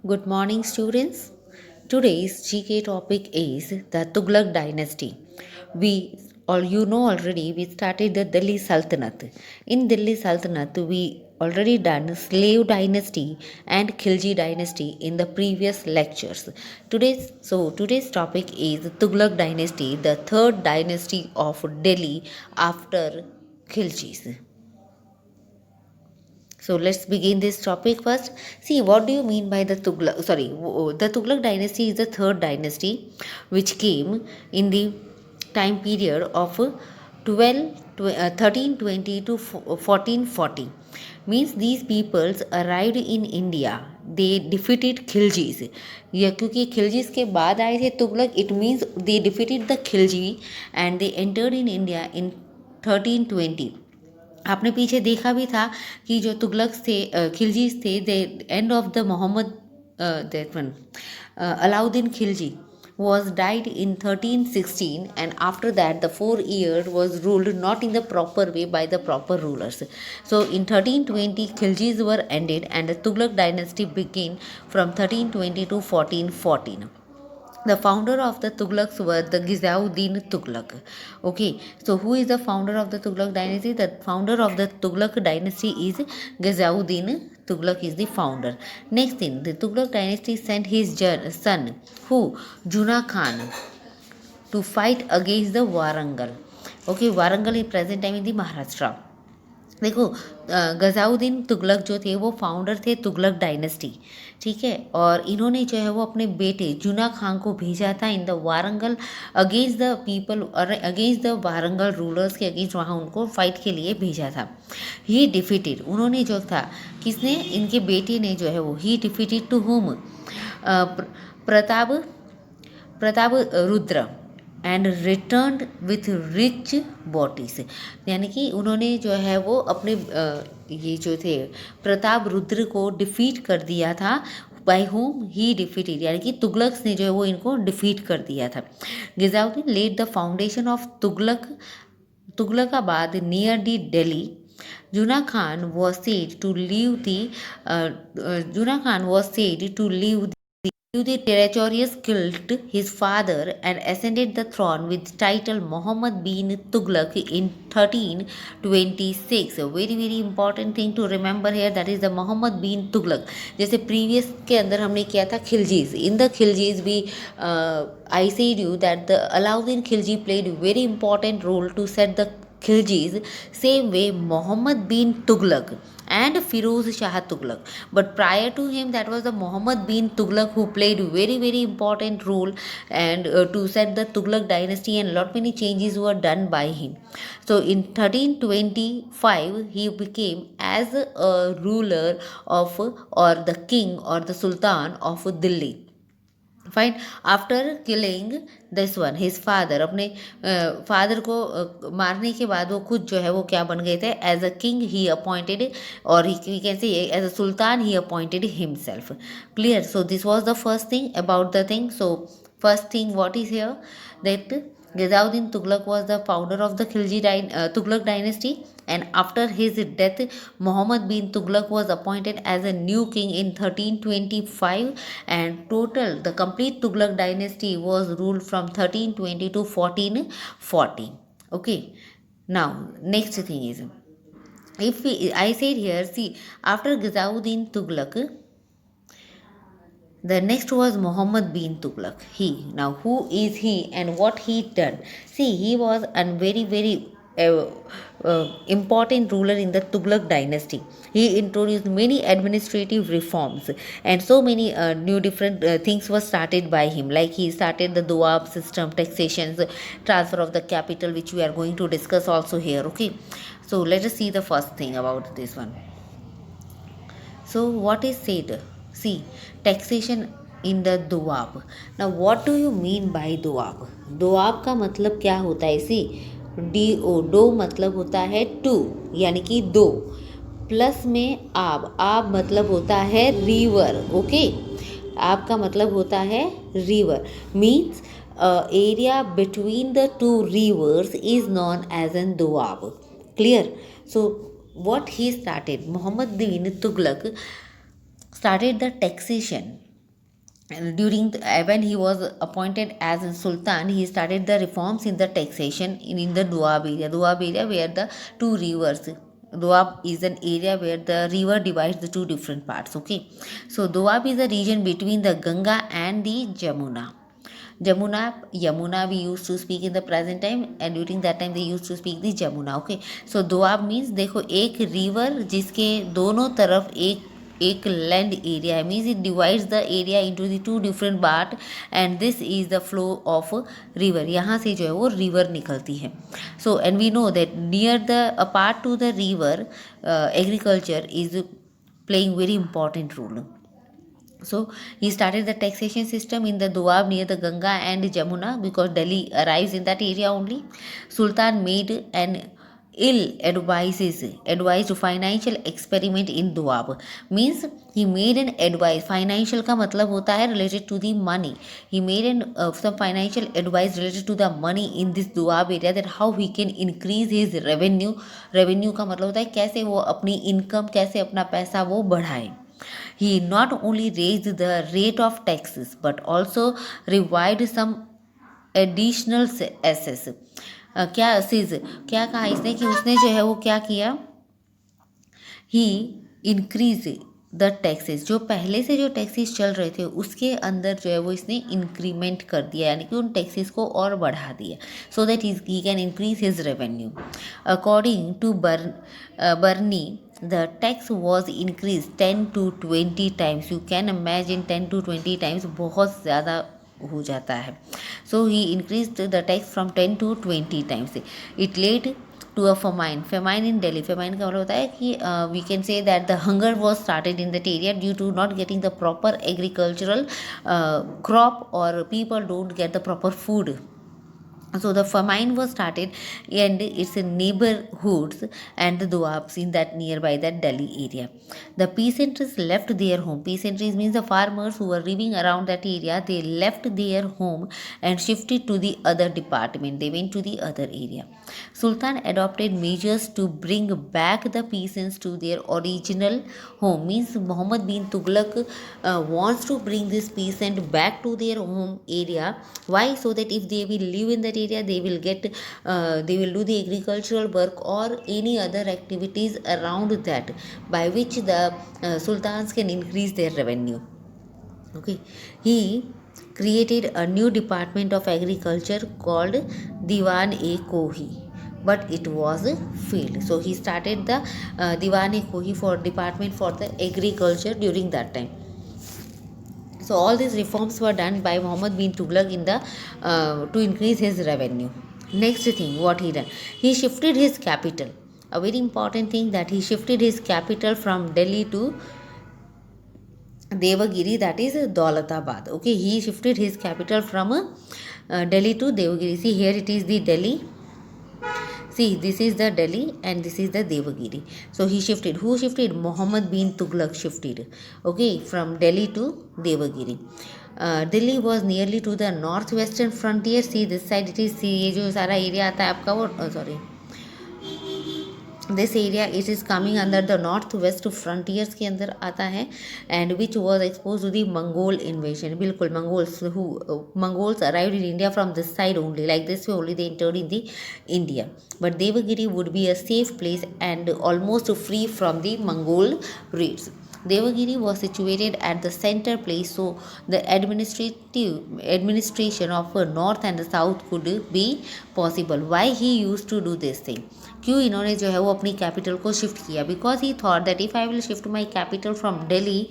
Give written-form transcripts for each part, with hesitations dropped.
Good morning, students. Today's GK topic is the Tughlaq dynasty. We all you know already we started the Delhi Sultanate. In Delhi Sultanate, we already done slave dynasty and Khilji dynasty in the previous lectures. Today's topic is Tughlaq dynasty, the third dynasty of Delhi after Khiljis. So let's begin this topic first. See, what do you mean by the Tughlaq? Sorry, the Tughlaq dynasty is the third dynasty which came in the time period of 1320 to 1440. Means these peoples arrived in India. They defeated Khiljis. या क्योंकि खिलजीज के बाद आए थे Tughlaq, it means they defeated the Khilji and they entered in India in 1320. आपने पीछे देखा भी था कि जो तुगलक थे, खिलजीज थे, the end of the Mohammad that one Alauddin Khilji was died in 1316, and after that the 4 years was ruled not in the proper way by the proper rulers. So in 1320 Khiljis were ended and the Tughlaq dynasty began from 1320 to 1414. The founder of the Tughlaqs were the Ghizauddin Tughlaq. Okay, so who is the founder of the Tughlaq dynasty? The founder of the Tughlaq dynasty is Ghizauddin Tughlaq is the founder. Next thing, the Tughlaq dynasty sent his son, who? Juna Khan, to fight against the Warangal. Okay, Warangal is present time in the Maharashtra. देखो, गजाउद्दीन तुगलक जो थे वो founder थे Tughlaq dynasty, ठीक है, और इन्होंने जो है वो अपने बेटे जुना खान को भेजा था in the Warangal against the people और अगेंस्ट द वारंगल रूलर्स के अगेंस्ट वहाँ उनको फाइट के लिए भेजा था. ही डिफीटेड, उन्होंने जो था, किसने? इनके बेटे ने जो है वो, he defeated to home, Pratap Pratap Rudra and return with rich booties. यानी कि उन्होंने जो है वो अपने ये जो थे प्रताप रुद्र को डिफीट कर दिया था. बाई होम ही डिफीटेड, यानी कि तुगलक्स ने जो है वो इनको डिफीट कर दिया था. Ghiyasuddin led the foundation of Tughlaqabad near the Delhi. Juna Khan was said to leave the territorious killed his father and ascended the throne with title Muhammad bin Tughlaq in 1326. A very very important thing to remember here, that is the Muhammad bin Tughlaq. जैसे previous के अंदर हमने किया था खिलजीज. In the खिलजीज we I said you that the Alauddin Khilji played a very important role to set the Khiljis. Same way Muhammad bin Tughlaq and Firoz Shah Tughlaq. But prior to him, that was the Muhammad bin Tughlaq who played very very important role and to set the Tughlaq dynasty, and lot many changes were done by him. So in 1325 he became as a ruler of, or the king or the sultan of Delhi. Fine. After killing this one his father, अपने father को मारने के बाद वो खुद जो है वो क्या बन गए थे? As a king he appointed, और he can say as a sultan he appointed himself. Clear? So this was the first thing about the thing. So first thing what is here, that Ghizauddin Tughlaq was the founder of the Tughlaq dynasty, and after his death Muhammad bin Tughlaq was appointed as a new king in 1325, and total the complete Tughlaq dynasty was ruled from 1320 to 1440. Okay, now next thing is, I said here, see, after Ghizauddin Tughlaq, the next was Muhammad bin Tughlaq. Now who is he and what he done? See, he was a very very important ruler in the Tughlaq dynasty. He introduced many administrative reforms, and so many new different things were started by him. Like he started the Doab system, taxations, transfer of the capital, which we are going to discuss also here. Okay, so let us see the first thing about this one. So what is said? See, taxation in the Doab. Now what do you mean by Doab? Doab का मतलब क्या होता है? सी, DO, dough मतलब होता है to, यानी कि दो, प्लस में आब मतलब होता है रिवर. ओके, आब का मतलब होता है river. Means area between the two rivers is known as an Doab. Clear? So what he started, Muhammad bin Tughlaq started the taxation. And when he was appointed as a sultan, he started the reforms in the taxation in the Doab area. Doab area where the two rivers. Doab is an area where the river divides the two different parts. Okay, so Doab is a region between the Ganga and the Jamuna. Yamuna we used to speak in the present time, and during that time they used to speak the Jamuna. Okay, so Doab means देखो एक river जिसके दोनों तरफ एक land area है, means it divides the area into the two different part and this is the flow of river. यहाँ से जो है वो रिवर निकलती है. So and we know that near the apart to the river agriculture is playing very important role. So he started the taxation system in the Doab near the Ganga and Jamuna because Delhi arrives in that area only. Sultan made an advised financial experiment in Doab. Means he made an advice. Financial का मतलब होता है related to the money. He made some financial advice related to the money in this Doab area, that how he can increase his revenue. Revenue का मतलब होता है कैसे वो अपनी income, कैसे अपना पैसा वो बढ़ाए. He not only raised the rate of taxes but also revived some additional assets. क्या असीज क्या कहा इसने कि उसने जो है वो क्या किया, ही इंक्रीज द टैक्सेस. जो पहले से जो टैक्सेस चल रहे थे उसके अंदर जो है वो इसने इंक्रीमेंट कर दिया, यानी कि उन टैक्सेस को और बढ़ा दिया, so that he can increase his revenue. According to Barni the tax was increased 10 to 20 times. You can imagine 10 to 20 times बहुत ज़्यादा हो जाता है. So he increased the tax from 10 to 20 times. It led to a famine in Delhi. Famine का मतलब होता है कि we can say that the hunger was started in that area due to not getting the proper agricultural crop, or people don't get the proper food. So the famine was started and its neighborhoods and the Doabs in that nearby that Delhi area. The peasants left their home. Peasantries means the farmers who were living around that area. They left their home and shifted to the other department. They went to the other area. Sultan adopted measures to bring back the peasants to their original home. Means Muhammad bin Tughlaq wants to bring this peasant back to their home area. Why? So that if they will live in that area, they will do the agricultural work or any other activities around that, by which the sultans can increase their revenue. Okay, he created a new department of agriculture called Diwan-e-Kohi, but it was failed. So he started the Diwan-e-Kohi for department for the agriculture during that time. So all these reforms were done by Muhammad bin Tughlaq in the to increase his revenue. Next thing, what he done? He shifted his capital. A very important thing, that he shifted his capital from Delhi to Devagiri, that is Daulatabad. Okay, he shifted his capital from Delhi to Devagiri. See, here it is the Delhi. See, this is the Delhi and this is the Devagiri. So he shifted. Who shifted? Muhammad bin Tughlaq shifted. Okay, from Delhi to Devagiri. Delhi was nearly to the northwestern frontier. See, this side it is. See, ये जो सारा area आता है आपका वो sorry. This area it is coming under the northwest frontiers के अंदर आता है, and which was exposed to the Mongol invasion. बिल्कुल Mongols arrived in India from this side only, like this way only they entered in the India. But Devagiri would be a safe place and almost free from the Mongol raids. Devagiri was situated at the center place, so the administration of north and the south could be possible. Why he used to do this thing? क्यों इन्होंने जो है वो अपनी capital को shift किया? Because he thought that if I will shift my capital from Delhi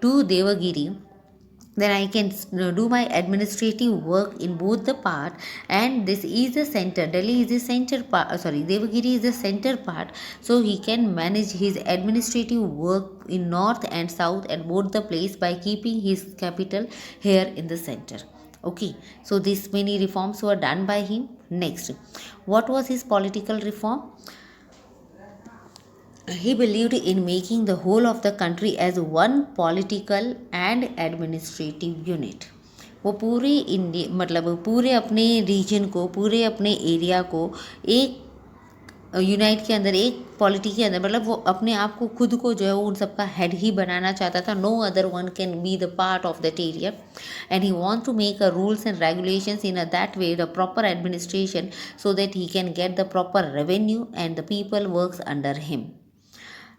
to Devagiri, then I can do my administrative work in both the part, and this is the center. Delhi is the center part, Devagiri is the center part, so he can manage his administrative work in north and south and both the place by keeping his capital here in the center. Okay, so these many reforms were done by him. Next, what was his political reform? He believed in making the whole of the country as one political and administrative unit. वो पूरी India मतलब पूरे अपने reason को, पूरे अपने area को एक यूनाइट के अंदर, एक पॉलिटी के अंदर, मतलब वो अपने आप को खुद को जो है वो उन सबका हेड ही बनाना चाहता था. No other one can be the part of that area, and he want to make a rules and regulations in a that way the proper administration, so that he can get the proper revenue and the people works under him.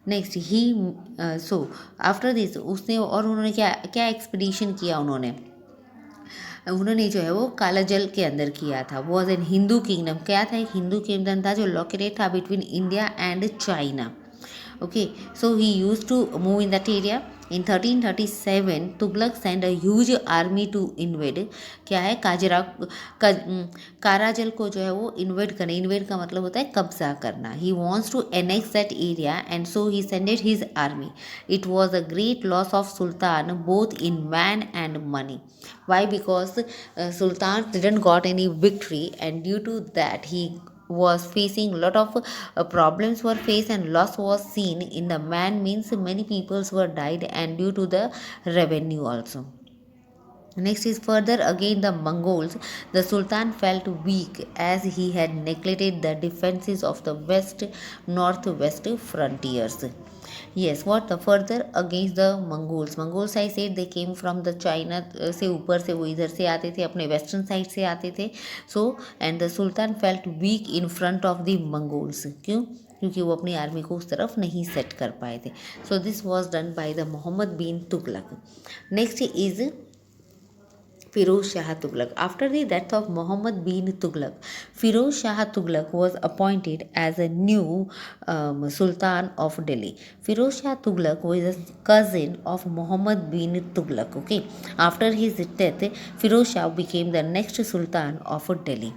Next he, so after this उसने, और उन्होंने क्या क्या expedition किया, उन्होंने जो है वो काला जल के अंदर किया था. वॉज एन हिंदू किंगडम, क्या था, एक हिंदू किंगडम था जो लोकेटेड था between India and China. Okay, so he use to move in that area. In 1337 Tughlaq send a huge army to invade, क्या है, काराजल को जो है वो इन्वेड करना. इन्वेड का मतलब होता है कब्जा करना. He wants to annex that area and so he sended his army. It was a great loss of sultan both in man and money. Why? Because Sultan didn't got any victory, and due to that he was facing a lot of problems were faced, and loss was seen in the man, means many peoples were died, and due to the revenue also. Next is further again the Mongols. The Sultan felt weak as he had neglected the defenses of the west northwest frontiers. Yes, what the further against the Mongols. Mongols I said they came from the China से ऊपर से वो इधर से आते थे, अपने western side से आते थे. So and the Sultan felt weak in front of the Mongols. क्यों? क्योंकि वो अपनी आर्मी को उस तरफ नहीं सेट कर पाए थे. So this was done by the Muhammad bin Tughlaq. Next is Firoz Shah Tughlaq. After the death of Muhammad bin Tughlaq, Firoz Shah Tughlaq was appointed as a new Sultan of Delhi. Firoz Shah Tughlaq was a cousin of Muhammad bin Tughlaq. Okay, after his death, Firoz Shah became the next Sultan of Delhi.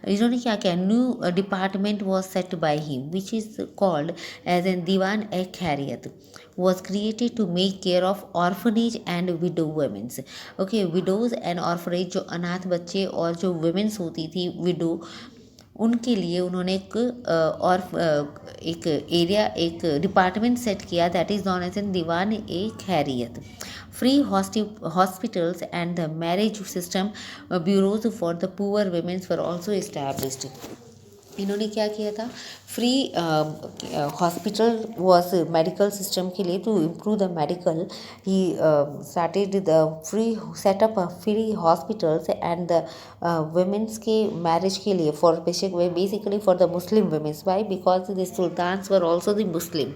इन्होंने क्या किया, new department was set by him which is called as an Diwan e Khairat was created to make care of orphanage and widow women's. Okay, widows and orphanage, जो अनाथ बच्चे और जो women's होती थी widow, उनके लिए उन्होंने एक एरिया, एक डिपार्टमेंट सेट किया, that is known as an Diwan e Khairat. Free hospitals and the marriage system bureaus for the poor women were also established. इन्होंने क्या किया था, free hospital was medical system के लिए, to improve the medical he started the free setup free hospitals and the womens के marriage के लिए, for basically for the Muslim womens. Why? Because the sultans were also the Muslim.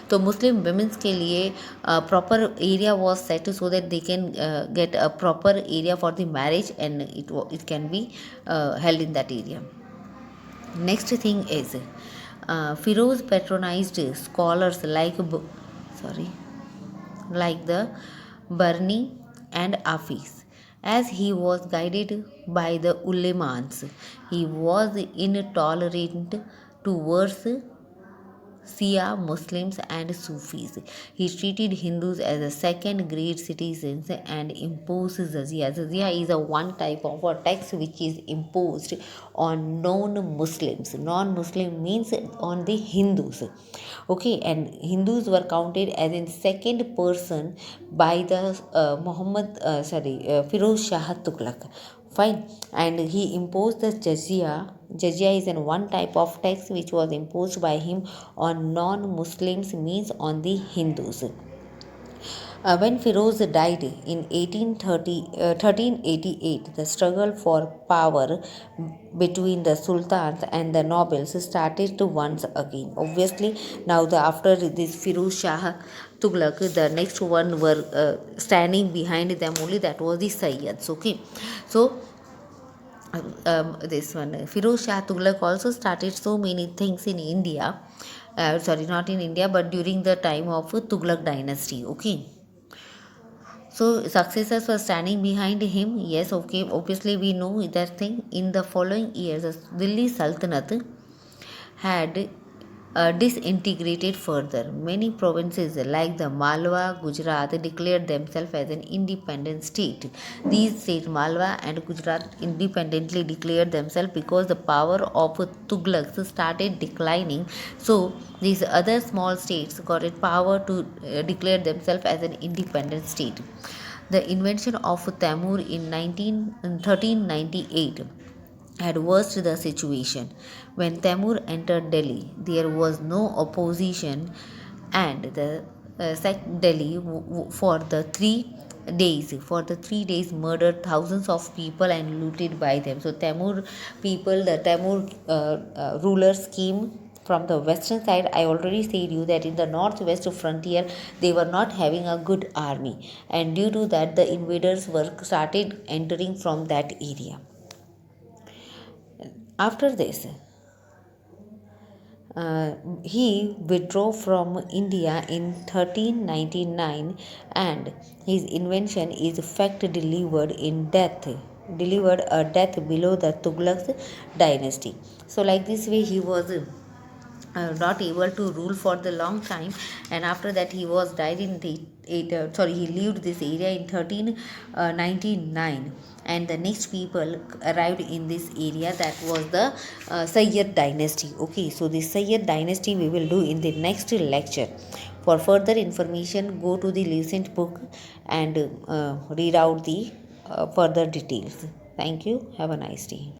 तो मुस्लिम women's के लिए proper area was set so that they can get a proper area for the marriage and it can be held in that area. Next thing is Firoz patronized scholars like the Barni and Hafiz. As he was guided by the ulemas, he was intolerant towards Shia Muslims and Sufis. He treated Hindus as a second-grade citizens and imposed jizya. Jizya is a one type of a tax which is imposed on non-Muslims. Non-Muslim means on the Hindus. Okay, and Hindus were counted as in second person by the Firoz Shah Tughlaq. Fine, and he imposed the jizya. Jizya is an one type of tax which was imposed by him on non-Muslims, means on the Hindus. When Firoz died in 1388, the struggle for power between the sultans and the nobles started to once again. Obviously, now after this Firoz Shah Tughlaq, the next one were standing behind them only, that was the Sayyids. Okay, so this one Firoz Shah Tughlaq also started so many things in India. Not in India, but during the time of Tughlaq dynasty. Okay, so successors were standing behind him. Yes, okay, obviously we know that thing. In the following years, the Delhi Sultanate had disintegrated further. Many provinces like the Malwa, Gujarat declared themselves as an independent state. These states, Malwa and Gujarat, independently declared themselves because the power of Tughlaqs started declining. So these other small states got it power to declare themselves as an independent state. The invention of Tamur in 1398 had worsened the situation. When Temur entered Delhi, there was no opposition, and the sacked Delhi for the 3 days. For the 3 days, murdered thousands of people and looted by them. So the Temur rulers came from the western side. I already said you that in the northwest frontier they were not having a good army, and due to that the invaders were started entering from that area. After this, he withdrew from India in 1399, and his invention is fact delivered a death below the Tughlaq dynasty. So like this way he was not able to rule for the long time, and after that he was died in he lived this area in 1399, and the next people arrived in this area, that was the Sayyid dynasty. Okay, so this Sayyid dynasty we will do in the next lecture. For further information, go to the recent book and read out the further details. Thank you. Have a nice day.